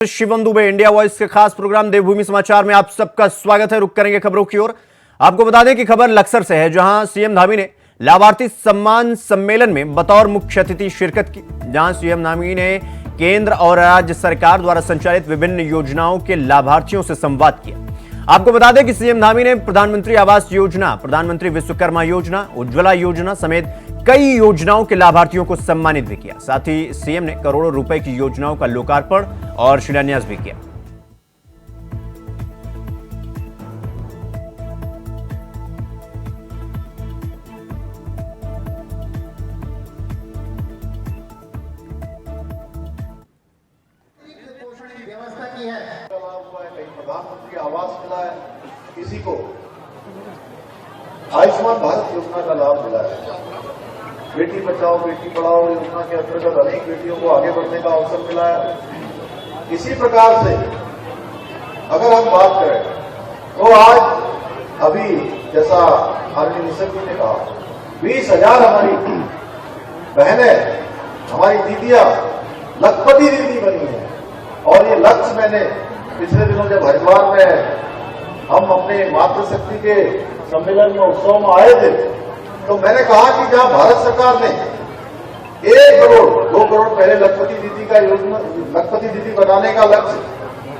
Shivam Dubey, India voice के खास programme देवभूमि समाचार में आप सबका स्वागत है। रुक करेंगे खबरों की ओर। आपको बता दें कि खबर लक्सर से है, जहां सीएम धामी ने लाभार्थी सम्मान सम्मेलन में बतौर मुख्य अतिथि शिरकत की। जहां सीएम धामी ने केंद्र और राज्य सरकार द्वारा संचालित विभिन्न योजनाओं के लाभार्थियों से संवाद किया। आपको बता दें कि सीएम धामी ने प्रधानमंत्री आवास योजना, प्रधानमंत्री विश्वकर्मा योजना, उज्ज्वला योजना समेत कई योजनाओं के लाभार्थियों को सम्मानित भी किया। साथ ही सीएम ने करोड़ों रुपए की योजनाओं का लोकार्पण और शिलान्यास भी किया। व्यवस्था की है, प्रधानमंत्री आवास मिला है, किसी को आयुष्मान भारत योजना का लाभ मिला है, बेटी बचाओ बेटी पढ़ाओ योजना के अंतर्गत अनेक बेटियों को आगे बढ़ने का अवसर मिला है। इसी प्रकार से अगर हम बात करें तो आज अभी जैसा माननीय निशंक जी ने कहा, 20,000 हमारी बहनें, हमारी दीदियां लखपति दीदी बनी है। और ये लक्ष्य मैंने पिछले दिनों जब हरिद्वार में हम अपने मातृशक्ति के सम्मेलन में उत्सव में आए थे, तो मैंने कहा कि जहां भारत सरकार ने 1 करोड़ 2 करोड़ पहले लखपति दीदी का योजना, लखपति दीदी बनाने का लक्ष्य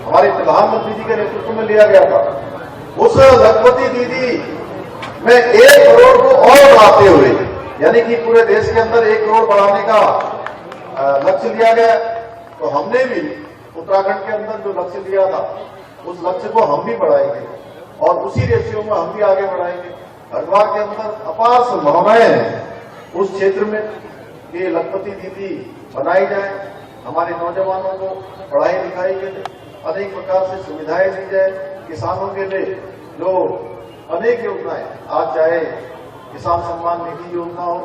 हमारे प्रधानमंत्री जी के नेतृत्व में लिया गया था, उस लखपति दीदी में 1 करोड़ को और बढ़ाते हुए, यानी कि पूरे देश के अंदर 1 करोड़ बढ़ाने का लक्ष्य लिया गया। तो हमने भी उत्तराखंड के अंदर जो लक्ष्य लिया था, उस लक्ष्य को हम भी बढ़ाएंगे और उसी रेशियो में हम भी आगे बढ़ाएंगे। हरिद्वार के अंदर अपार संभावनाएं हैं उस क्षेत्र में कि लखपति दीदी बनाई जाए, हमारे नौजवानों को पढ़ाई लिखाई के लिए अनेक प्रकार से सुविधाएं दी जाए, किसानों के लिए जो अनेक योजनाएं, आज चाहे किसान सम्मान निधि योजना हो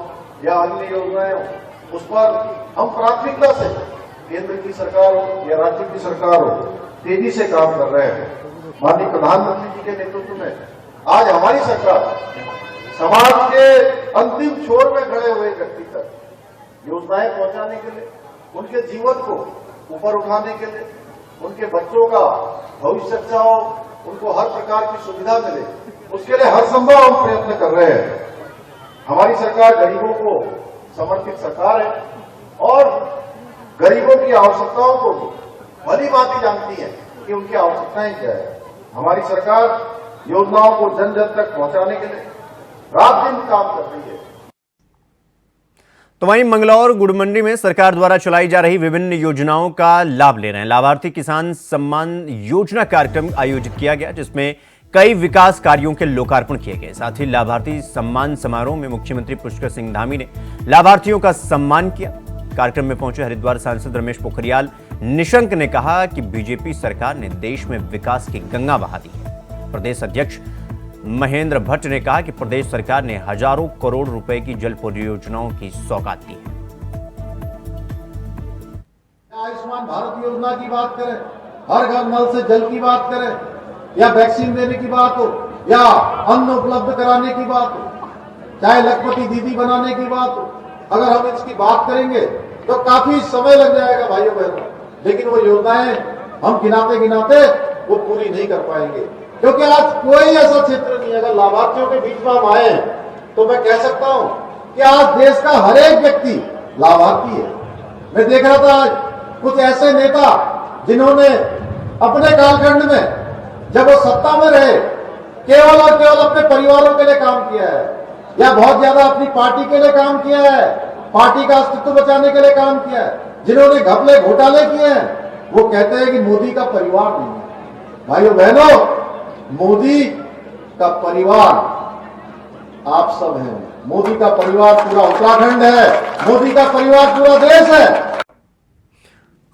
या अन्य योजनाएं हो, उस पर हम प्राथमिकता से केंद्र की सरकार हो या राज्य की सरकार हो, तेजी से काम कर रहे हैं। माननीय प्रधानमंत्री जी के नेतृत्व में आज हमारी सरकार समाज के अंतिम छोर में खड़े हुए व्यक्ति तक योजनाएं पहुंचाने के लिए, उनके जीवन को ऊपर उठाने के लिए, उनके बच्चों का भविष्य अच्छा हो, उनको हर प्रकार की सुविधा मिले, उसके लिए हर संभव हम प्रयत्न कर रहे हैं। हमारी सरकार गरीबों को समर्पित सरकार है और गरीबों की आवश्यकताओं को भी भली भांति जानती है कि उनकी आवश्यकताएं क्या है। हमारी सरकार योजनाओं को जन जन तक पहुंचाने के लिए रात दिन काम कर रही है। तो वहीं मंगलौर गुड़मंडी में सरकार द्वारा चलाई जा रही विभिन्न योजनाओं का लाभ ले रहे हैं लाभार्थी किसान सम्मान योजना कार्यक्रम आयोजित किया गया, जिसमें कई विकास कार्यों के लोकार्पण किए गए। साथ ही लाभार्थी सम्मान समारोह में मुख्यमंत्री पुष्कर सिंह धामी ने लाभार्थियों का सम्मान किया। कार्यक्रम में पहुंचे हरिद्वार सांसद रमेश पोखरियाल निशंक ने कहा कि बीजेपी सरकार ने देश में विकास की गंगा बहा दी है। प्रदेश अध्यक्ष महेंद्र भट्ट ने कहा कि प्रदेश सरकार ने हजारों करोड़ रुपए की जल परियोजनाओं की सौगात दी है। आयुष्मान भारत योजना की बात करें, हर घर नल से जल की बात करें, या वैक्सीन देने की बात हो, या अन्न उपलब्ध कराने की बात हो, चाहे लखपति दीदी बनाने की बात हो, अगर हम इसकी बात करेंगे तो काफी समय लग जाएगा भाइयों बहनों, लेकिन वो योजनाएं हम गिनाते गिनाते वो पूरी नहीं कर पाएंगे, क्योंकि आज कोई ऐसा क्षेत्र नहीं है। अगर लाभार्थियों के बीच में हम आए तो मैं कह सकता हूं कि आज देश का हर एक व्यक्ति लाभार्थी है। मैं देख रहा था कुछ ऐसे नेता जिन्होंने अपने कालखंड में जब वो सत्ता में रहे केवल और केवल अपने परिवारों के लिए काम किया है, या बहुत ज्यादा अपनी पार्टी के लिए काम किया है, पार्टी का अस्तित्व बचाने के लिए काम किया है, जिन्होंने घपले घोटाले किए हैं, वो कहते हैं कि मोदी का परिवार नहीं है। भाइयों बहनों, मोदी का परिवार आप सब हैं। मोदी का परिवार पूरा उत्तराखंड है, मोदी का परिवार पूरा देश है।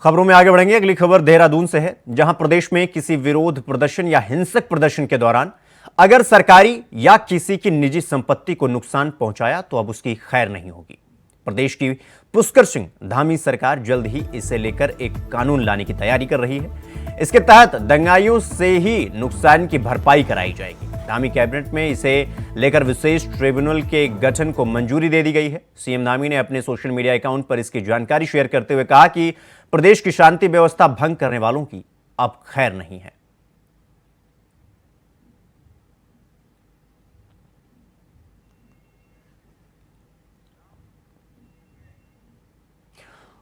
खबरों में आगे बढ़ेंगे। अगली खबर देहरादून से है, जहां प्रदेश में किसी विरोध प्रदर्शन या हिंसक प्रदर्शन के दौरान अगर सरकारी या किसी की निजी संपत्ति को नुकसान पहुंचाया तो अब उसकी खैर नहीं होगी। प्रदेश की पुष्कर सिंह धामी सरकार जल्द ही इसे लेकर एक कानून लाने की तैयारी कर रही है। इसके तहत दंगाइयों से ही नुकसान की भरपाई कराई जाएगी। धामी कैबिनेट में इसे लेकर विशेष ट्रिब्यूनल के गठन को मंजूरी दे दी गई है। सीएम धामी ने अपने सोशल मीडिया अकाउंट पर इसकी जानकारी शेयर करते हुए कहा कि प्रदेश की शांति व्यवस्था भंग करने वालों की अब खैर नहीं है।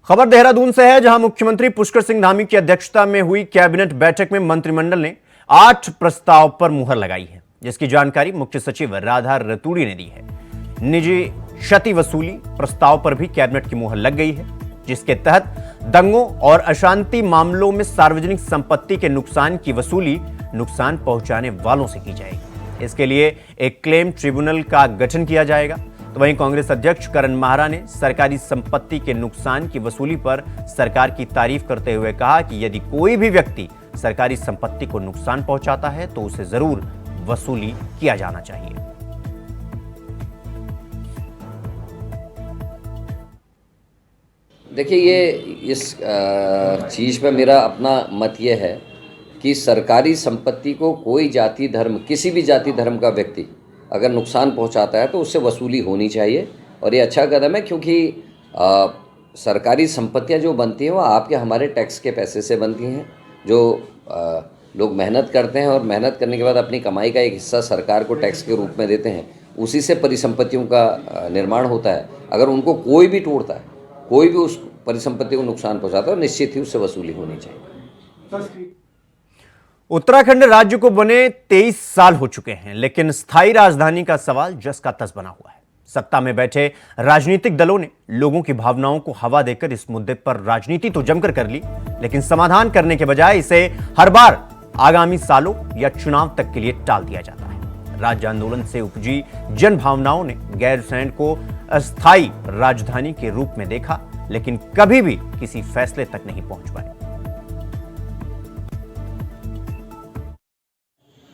खबर देहरादून से है, जहां मुख्यमंत्री पुष्कर सिंह धामी की अध्यक्षता में हुई कैबिनेट बैठक में मंत्रिमंडल ने 8 प्रस्ताव पर मुहर लगाई है, जिसकी जानकारी मुख्य सचिव राधा रतूड़ी ने दी है। निजी क्षति वसूली प्रस्ताव पर भी कैबिनेट की मुहर लग गई है, जिसके तहत दंगों और अशांति मामलों में सार्वजनिक संपत्ति के नुकसान की वसूली नुकसान पहुंचाने वालों से की जाएगी। इसके लिए एक क्लेम ट्रिब्यूनल का गठन किया जाएगा। तो वहीं कांग्रेस अध्यक्ष करण माहरा ने सरकारी संपत्ति के नुकसान की वसूली पर सरकार की तारीफ करते हुए कहा कि यदि कोई भी व्यक्ति सरकारी संपत्ति को नुकसान पहुंचाता है तो उसे जरूर वसूली किया जाना चाहिए। देखिए, ये इस चीज़ पे मेरा अपना मत ये है कि सरकारी संपत्ति को कोई जाति धर्म, किसी भी जाति धर्म का व्यक्ति अगर नुकसान पहुंचाता है तो उससे वसूली होनी चाहिए। और ये अच्छा कदम है, क्योंकि सरकारी संपत्तियां जो बनती हैं वो आपके हमारे टैक्स के पैसे से बनती हैं। जो लोग मेहनत करते हैं और मेहनत करने के बाद अपनी कमाई का एक हिस्सा सरकार को टैक्स के रूप में देते हैं, उसी से परिसंपत्तियों का निर्माण होता है। अगर उनको कोई भी तोड़ता है, कोई भी उस परिसंपत्ति को नुकसान पहुंचाता है, निश्चित ही उससे वसूली होनी चाहिए। उत्तराखंड राज्य को बने 23 साल हो चुके हैं, लेकिन स्थायी राजधानी का सवाल जस का तस बना हुआ है। सत्ता में बैठे राजनीतिक दलों ने लोगों की भावनाओं को हवा देकर इस मुद्दे पर राजनीति तो जमकर कर ली, लेकिन समाधान करने के बजाय इसे हर बार आगामी सालों या चुनाव तक के लिए टाल दिया जाता है। राज्य आंदोलन से उपजी जन भावनाओं ने गैरसैंण को अस्थायी राजधानी के रूप में देखा, लेकिन कभी भी किसी फैसले तक नहीं पहुंच पाए।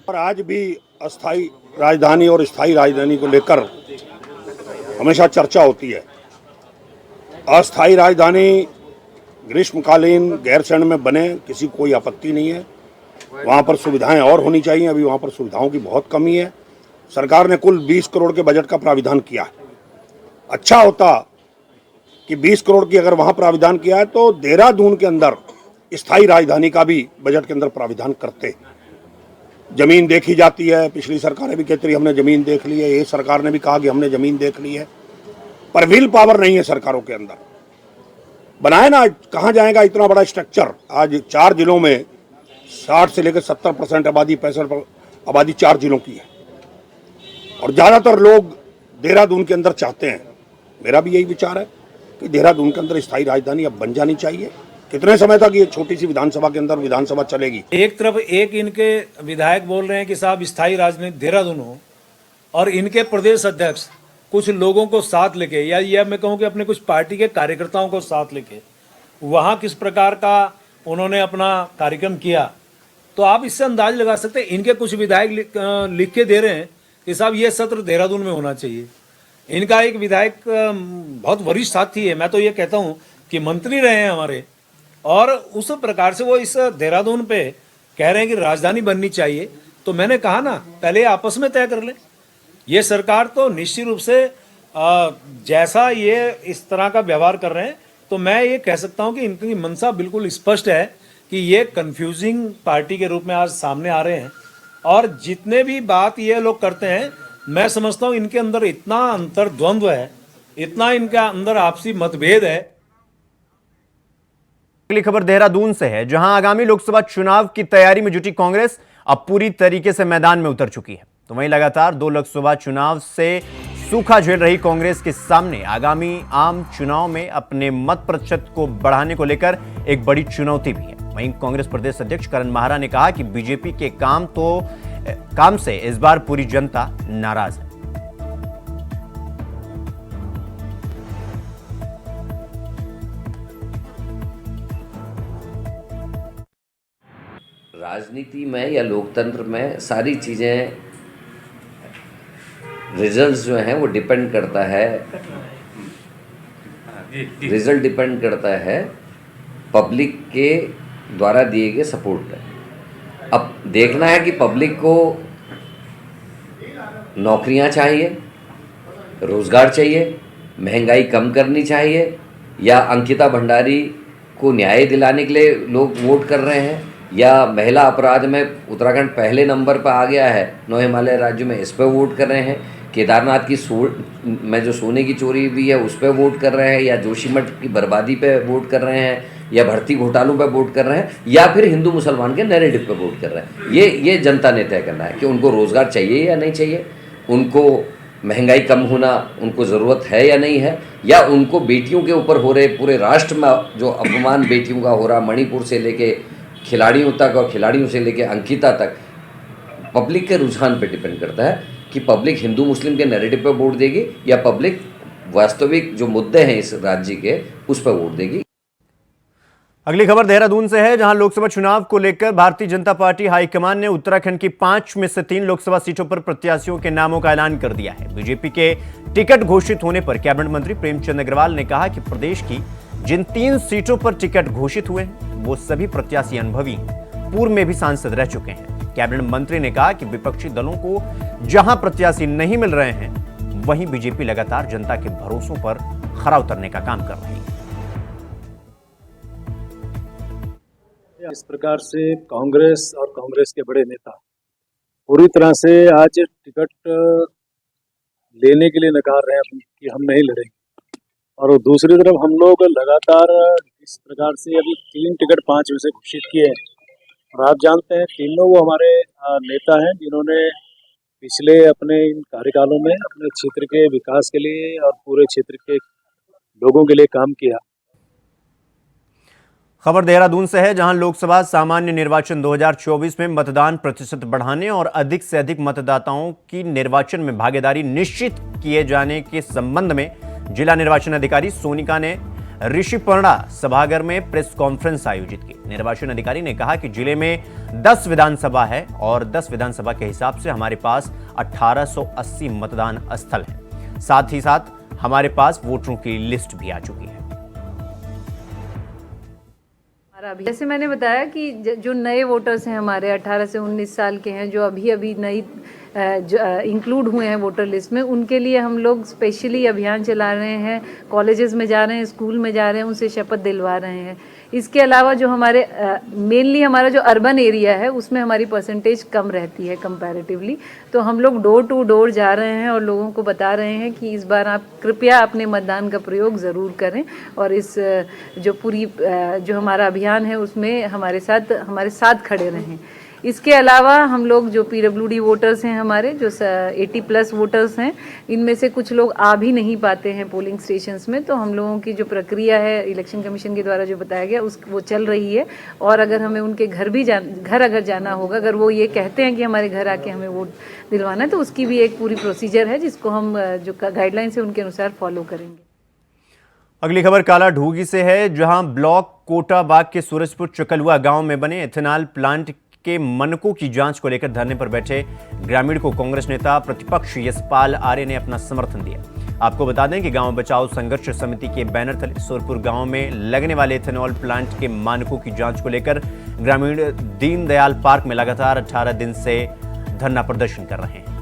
और आज भी अस्थायी राजधानी और स्थायी राजधानी को लेकर हमेशा चर्चा होती है। अस्थायी राजधानी ग्रीष्मकालीन गैरसैंण में बने, किसी कोई आपत्ति नहीं है। वहाँ पर सुविधाएं और होनी चाहिए, अभी वहाँ पर सुविधाओं की बहुत कमी है। सरकार ने कुल 20 करोड़ के बजट का प्राविधान किया है। अच्छा होता कि 20 करोड़ की अगर वहाँ प्राविधान किया है तो देहरादून के अंदर स्थायी राजधानी का भी बजट के अंदर प्राविधान करते। जमीन देखी जाती है, पिछली सरकारें भी कहती रही हमने जमीन देख ली है, ये सरकार ने भी कहा कि हमने जमीन देख ली है, पर विल पावर नहीं है सरकारों के अंदर। बनाए ना, कहाँ जाएगा इतना बड़ा स्ट्रक्चर। आज 4 जिलों में 60 से लेकर 70% आबादी, 65% आबादी 4 जिलों की है, और ज़्यादातर लोग देहरादून के अंदर चाहते हैं। मेरा भी यही विचार है कि देहरादून के अंदर स्थायी राजधानी अब बन जानी चाहिए। कितने समय तक ये छोटी सी विधानसभा के अंदर विधानसभा चलेगी? एक तरफ एक इनके विधायक बोल रहे हैं कि साहब स्थायी राजधानी देहरादून हो, और इनके प्रदेश अध्यक्ष कुछ लोगों को साथ लेके, या यह मैं कहूँ कि अपने कुछ पार्टी के कार्यकर्ताओं को साथ लेके वहाँ किस प्रकार का उन्होंने अपना कार्यक्रम किया, तो आप इससे अंदाज लगा सकते हैं। इनके कुछ विधायक लिख के दे रहे हैं कि साहब ये सत्र देहरादून में होना चाहिए। इनका एक विधायक बहुत वरिष्ठ साथी है, मैं तो ये कहता हूँ कि मंत्री रहे हैं हमारे, और उस प्रकार से वो इस देहरादून पे कह रहे हैं कि राजधानी बननी चाहिए। तो मैंने कहा ना, पहले आपस में तय कर लें। ये सरकार तो निश्चित रूप से जैसा ये इस तरह का व्यवहार कर रहे हैं, तो मैं ये कह सकता हूं कि इनकी मंशा बिल्कुल स्पष्ट है कि ये कंफ्यूजिंग पार्टी के रूप में आज सामने आ रहे हैं। और जितने भी बात ये लोग करते हैं, मैं समझता हूं इनके अंदर इतना अंतर्द्वंद्व है, इतना इनके अंदर आपसी मतभेद है। अगली खबर देहरादून से है, जहां आगामी लोकसभा चुनाव की तैयारी में जुटी कांग्रेस अब पूरी तरीके से मैदान में उतर चुकी है। तो वहीं लगातार 2 लोकसभा चुनाव से सूखा झेल रही कांग्रेस के सामने आगामी आम चुनाव में अपने मत प्रतिशत को बढ़ाने को लेकर एक बड़ी चुनौती भी है। वहीं कांग्रेस प्रदेश अध्यक्ष करण माहरा ने कहा कि बीजेपी के काम से इस बार पूरी जनता नाराज है। राजनीति में या लोकतंत्र में सारी चीज़ें, रिजल्ट्स जो हैं वो डिपेंड करता है, रिजल्ट डिपेंड करता है पब्लिक के द्वारा दिए गए सपोर्ट पर। अब देखना है कि पब्लिक को नौकरियां चाहिए, रोजगार चाहिए, महंगाई कम करनी चाहिए, या अंकिता भंडारी को न्याय दिलाने के लिए लोग वोट कर रहे हैं, या महिला अपराध में उत्तराखंड पहले नंबर पर आ गया है 9 हिमालय राज्यों में, इस पर वोट कर रहे हैं, केदारनाथ की में जो सोने की चोरी हुई है उस पर वोट कर रहे हैं, या जोशीमठ की बर्बादी पे वोट कर रहे हैं, या भर्ती घोटालों पे वोट कर रहे हैं, या फिर हिंदू मुसलमान के नैरेटिव पे वोट कर रहे हैं। ये जनता ने तय करना है कि उनको रोज़गार चाहिए या नहीं चाहिए, उनको महंगाई कम होना उनको ज़रूरत है या नहीं है, या उनको बेटियों के ऊपर हो रहे, पूरे राष्ट्र में जो अपमान बेटियों का हो रहा, मणिपुर से लेके खिलाड़ियों तक और खिलाड़ियों से लेके अंकिता तक, पब्लिक के रुझान पे डिपेंड करता है कि पब्लिक हिंदू मुस्लिम के नैरेटिव पे वोट देगी या पब्लिक वास्तविक जो मुद्दे हैं इस राज्य के उस पर वोट देगी। अगली खबर देहरादून से है, जहां लोकसभा चुनाव को लेकर भारतीय जनता पार्टी हाईकमान ने उत्तराखंड की 5 में से 3 लोकसभा सीटों पर प्रत्याशियों के नामों का ऐलान कर दिया है। बीजेपी के टिकट घोषित होने पर कैबिनेट मंत्री प्रेमचंद अग्रवाल ने कहा कि प्रदेश की जिन 3 सीटों पर टिकट घोषित हुए हैं वो सभी प्रत्याशी अनुभवी हैं, पूर्व में भी सांसद रह चुके हैं। कैबिनेट मंत्री ने कहा कि विपक्षी दलों को जहां प्रत्याशी नहीं मिल रहे हैं, वहीं बीजेपी लगातार जनता के भरोसों पर खरा उतरने का काम कर रही है। इस प्रकार से कांग्रेस और कांग्रेस के बड़े नेता पूरी तरह से आज टिकट लेने के लिए नकार रहे हैं कि हम नहीं लड़ेंगे, और दूसरी तरफ हम लोग लगातार इस प्रकार से अभी 3 टिकट 5 में से घोषित किए हैं। और आप जानते हैं तीनों वो हमारे नेता हैं जिन्होंने पिछले अपने इन कार्यकालों में अपने क्षेत्र के विकास के लिए और पूरे क्षेत्र के लोगों के लिए काम किया। खबर देहरादून से है, जहां लोकसभा सामान्य निर्वाचन 2024 में मतदान प्रतिशत बढ़ाने और अधिक से अधिक मतदाताओं की निर्वाचन में भागीदारी निश्चित किए जाने के संबंध में जिला निर्वाचन अधिकारी सोनिका ने ऋषिपर्णा सभागार में प्रेस कॉन्फ्रेंस आयोजित की। निर्वाचन अधिकारी ने कहा कि जिले में 10 विधानसभा है और 10 विधानसभा के हिसाब से हमारे पास 1880 मतदान स्थल है। साथ ही साथ हमारे पास वोटरों की लिस्ट भी आ चुकी है। जैसे मैंने बताया कि जो नए वोटर्स हैं हमारे 18 से 19 साल के हैं, जो अभी नई इंक्लूड हुए हैं वोटर लिस्ट में, उनके लिए हम लोग स्पेशली अभियान चला रहे हैं, कॉलेजेस में जा रहे हैं, स्कूल में जा रहे हैं, उनसे शपथ दिलवा रहे हैं। इसके अलावा जो हमारे मेनली हमारा जो अर्बन एरिया है उसमें हमारी परसेंटेज कम रहती है कंपैरेटिवली, तो हम लोग डोर टू डोर जा रहे हैं और लोगों को बता रहे हैं कि इस बार आप कृपया अपने मतदान का प्रयोग ज़रूर करें, और इस जो पूरी जो हमारा अभियान है उसमें हमारे साथ खड़े रहें। इसके अलावा हम लोग जो PWD वोटर्स हैं हमारे, जो 80+ वोटर्स हैं, इनमें से कुछ लोग आ भी नहीं पाते हैं पोलिंग स्टेशंस में, तो हम लोगों की जो प्रक्रिया है इलेक्शन कमीशन के द्वारा जो बताया गया वो चल रही है। और अगर हमें उनके घर अगर जाना होगा, अगर वो ये कहते हैं कि हमारे घर आके हमें वोट दिलवाना है, तो उसकी भी एक पूरी प्रोसीजर है जिसको हम जो गाइडलाइंस है उनके अनुसार फॉलो करेंगे। अगली खबर काला ढूंगी से है, जहां ब्लॉक कोटाबाग के सूरजपुर चकलुआ गांव में बने एथेनॉल प्लांट के मनकों की जांच को लेकर धरने पर बैठे ग्रामीण को कांग्रेस नेता प्रतिपक्ष यशपाल आर्य ने अपना समर्थन दिया। आपको बता दें कि गांव बचाओ संघर्ष समिति के बैनर तले सूरजपुर गांव में लगने वाले एथेनॉल प्लांट के मानकों की जांच को लेकर ग्रामीण दीनदयाल पार्क में लगातार 18 दिन से धरना प्रदर्शन कर रहे हैं।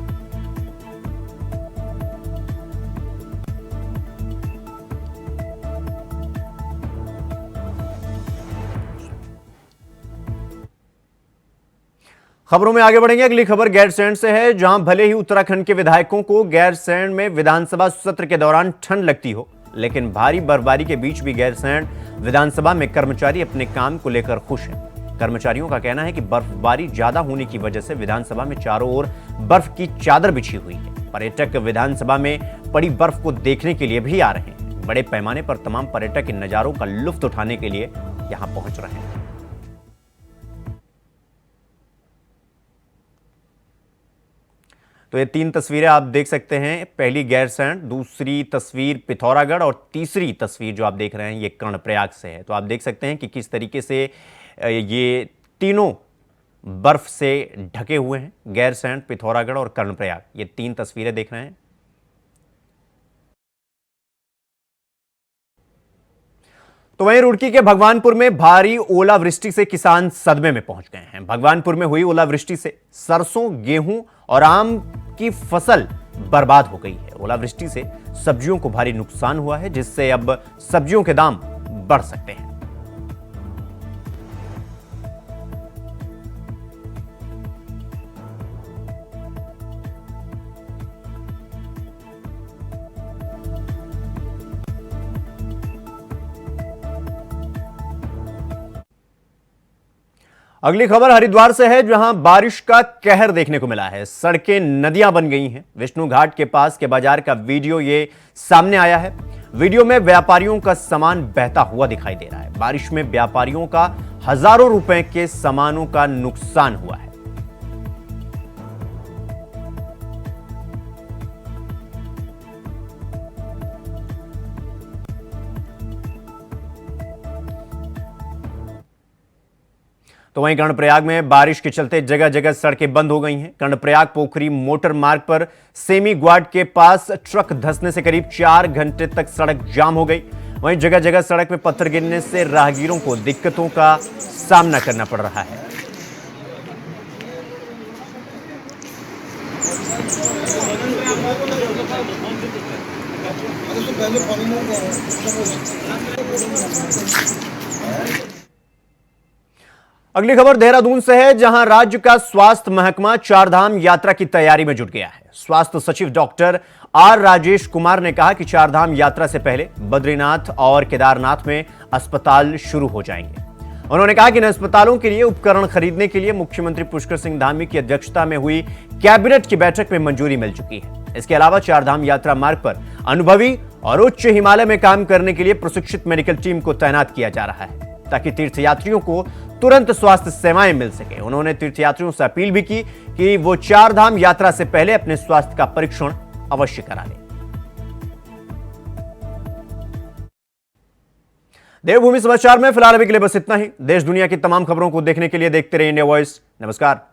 खबरों में आगे बढ़ेंगे। अगली खबर गैरसैंण से है, जहां भले ही उत्तराखंड के विधायकों को गैरसैंण में विधानसभा सत्र के दौरान ठंड लगती हो, लेकिन भारी बर्फबारी के बीच भी गैरसैंण विधानसभा में कर्मचारी अपने काम को लेकर खुश हैं। कर्मचारियों का कहना है कि बर्फबारी ज्यादा होने की वजह से विधानसभा में चारों ओर बर्फ की चादर बिछी हुई है। पर्यटक विधानसभा में पड़ी बर्फ को देखने के लिए भी आ रहे हैं। बड़े पैमाने पर तमाम पर्यटक इन नजारों का लुत्फ उठाने के लिए यहां पहुंच रहे हैं। तो ये 3 तस्वीरें आप देख सकते हैं, पहली गैरसैंण, दूसरी तस्वीर पिथौरागढ़ और तीसरी तस्वीर जो आप देख रहे हैं ये कर्णप्रयाग से है। तो आप देख सकते हैं कि किस तरीके से ये तीनों बर्फ से ढके हुए हैं, गैरसैंण, पिथौरागढ़ और कर्णप्रयाग, ये 3 तस्वीरें देख रहे हैं। तो वहीं रुड़की के भगवानपुर में भारी ओलावृष्टि से किसान सदमे में पहुंच गए हैं। भगवानपुर में हुई ओलावृष्टि से सरसों, गेहूं और आम की फसल बर्बाद हो गई है। ओलावृष्टि से सब्जियों को भारी नुकसान हुआ है, जिससे अब सब्जियों के दाम बढ़ सकते हैं। अगली खबर हरिद्वार से है, जहां बारिश का कहर देखने को मिला है। सड़कें नदियां बन गई हैं। विष्णु घाट के पास के बाजार का वीडियो ये सामने आया है। वीडियो में व्यापारियों का सामान बहता हुआ दिखाई दे रहा है। बारिश में व्यापारियों का हजारों रुपए के सामानों का नुकसान हुआ है। तो वहीं कर्णप्रयाग में बारिश के चलते जगह जगह सड़कें बंद हो गई हैं। कर्णप्रयाग पोखरी मोटर मार्ग पर सेमी ग्वाड के पास ट्रक धंसने से करीब 4 घंटे तक सड़क जाम हो गई। वहीं जगह जगह सड़क में पत्थर गिरने से राहगीरों को दिक्कतों का सामना करना पड़ रहा है। अगली खबर देहरादून से है, जहां राज्य का स्वास्थ्य महकमा चारधाम यात्रा की तैयारी में जुट गया है। स्वास्थ्य सचिव डॉक्टर आर राजेश कुमार ने कहा कि चारधाम यात्रा से पहले बद्रीनाथ और केदारनाथ में अस्पताल शुरू हो जाएंगे। उन्होंने कहा कि इन अस्पतालों के लिए उपकरण खरीदने के लिए मुख्यमंत्री पुष्कर सिंह धामी की अध्यक्षता में हुई कैबिनेट की बैठक में मंजूरी मिल चुकी है। इसके अलावा चारधाम यात्रा मार्ग पर अनुभवी और उच्च हिमालय में काम करने के लिए प्रशिक्षित मेडिकल टीम को तैनात किया जा रहा है, ताकि तीर्थयात्रियों को तुरंत स्वास्थ्य सेवाएं मिल सके। उन्होंने तीर्थयात्रियों से अपील भी की कि वो चारधाम यात्रा से पहले अपने स्वास्थ्य का परीक्षण अवश्य करा लें। देवभूमि समाचार में फिलहाल अभी के लिए बस इतना ही। देश दुनिया की तमाम खबरों को देखने के लिए देखते रहिए इंडिया वॉइस। नमस्कार।